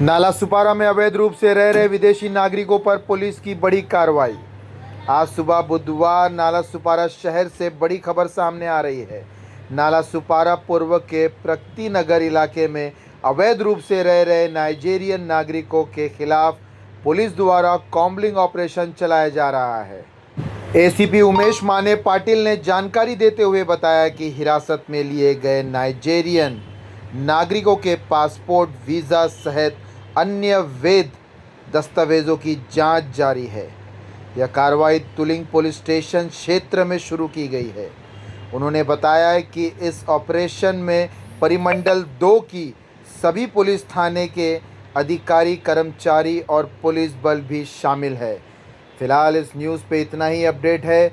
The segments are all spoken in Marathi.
नाला सुपारा में अवैध रूप से रह रहे विदेशी नागरिकों पर पुलिस की बड़ी कार्रवाई। आज सुबह बुधवार नाला सुपारा शहर से बड़ी खबर सामने आ रही है। नाला सुपारा पूर्व के प्रगति नगर इलाके में अवैध रूप से रह रहे नाइजीरियन नागरिकों के खिलाफ पुलिस द्वारा कॉम्बलिंग ऑपरेशन चलाया जा रहा है। एसीपी उमेश माने पाटिल ने जानकारी देते हुए बताया कि हिरासत में लिए गए नाइजीरियन नागरिकों के पासपोर्ट, वीज़ा सहित अन्य वैध दस्तावेजों की जांच जारी है। यह कार्रवाई तुलिंग पुलिस स्टेशन क्षेत्र में शुरू की गई है। उन्होंने बताया कि इस ऑपरेशन में परिमंडल 2 की सभी पुलिस थाने के अधिकारी, कर्मचारी और पुलिस बल भी शामिल है। फिलहाल इस न्यूज़ पे इतना ही अपडेट है।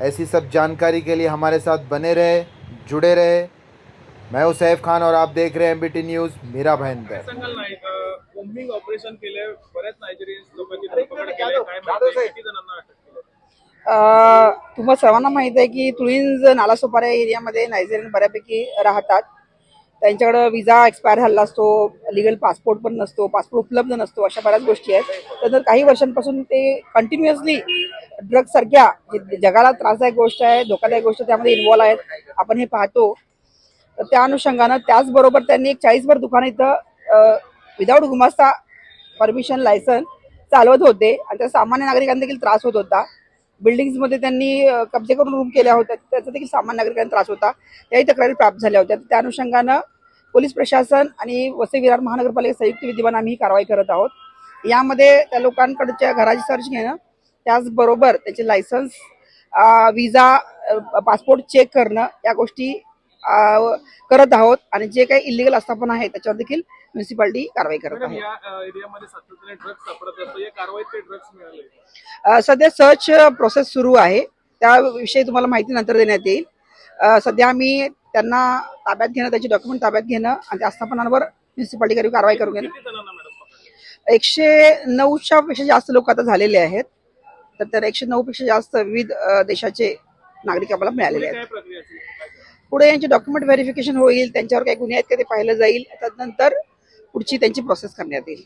ऐसी सब जानकारी के लिए हमारे साथ बने रहे, जुड़े रहे। मैं हूं सैफ खान और आप देख रहे हैं एमबीटी न्यूज़ मेरा भाईंदर। कॉम्बिंग ऑपरेशन केले, बऱ्याच नायजेरियन लोकांची धरपकड केली आहे. काय माहिती किती जणांना अटक केली? तुम्हाला सर्वांना माहित आहे की तुळींज नालासोपारा एरियामध्ये नायजेरियन बऱ्यापैकी राहतात. त्यांच्याकडे विजा एक्सपायर झाला असतो, लिगल पासपोर्ट पण नसतो, पासपोर्ट उपलब्ध नसतो, अशा बऱ्याच गोष्टी आहेत. तर काही वर्षांपासून ते कंटिन्युअसली ड्रग्ज सारख्या जगाला त्रासदायक गोष्ट आहे, धोकादायक गोष्ट त्यामध्ये इन्व्हॉल्व आहेत. आपण हे पाहतो. तर त्या अनुषंगानं त्याचबरोबर त्यांनी एक 40 दुकानं इथं विदाऊट गुमास्ता परमिशन लायसन चालवत होते आणि त्या सामान्य नागरिकांना देखील त्रास होत होता. बिल्डिंग्समध्ये त्यांनी कब्जे करून रूम केल्या होत्या, त्याचा देखील सामान्य नागरिकांना त्रास होता. याही तक्रारी प्राप्त झाल्या होत्या. त्या अनुषंगानं पोलीस प्रशासन आणि वसई विरार महानगरपालिका संयुक्त विद्यमान आम्ही ही कारवाई करत आहोत. यामध्ये त्या लोकांकडच्या घराची सर्च घेणं, त्याचबरोबर त्याचे लायसन्स, विजा, पासपोर्ट चेक करणं या गोष्टी करत आहोत आणि जे काही इलिगल आस्थापना आहे त्याच्यावर देखील म्युन्सिपालिटी कारवाई करत आहे. या एरियामध्ये सातत्याने ड्रग्ज सापडत असतो. या कारवाईत ते ड्रग्ज मिळाले? सध्या सर्च प्रोसेस सुरू आहे, त्याविषयी तुम्हाला माहिती नंतर देण्यात येईल. सध्या आम्ही त्यांना ताब्यात घेणं, त्याचे डॉक्युमेंट ताब्यात घेणं आणि त्या आस्थापनांवर म्युन्सिपालिटी कारवाई करून घेणं. 109च्या पेक्षा जास्त लोक आता झालेले आहेत. तर त्या 109 पेक्षा जास्त विविध देशाचे नागरिक आपल्याला मिळालेले आहेत. पुढे यांचे डॉक्युमेंट व्हेरिफिकेशन होईल, त्यांच्यावर काही गुन्हे आहेत का ते पाहिलं जाईल. त्यानंतर पुढची त्यांची प्रोसेस करण्यात येईल.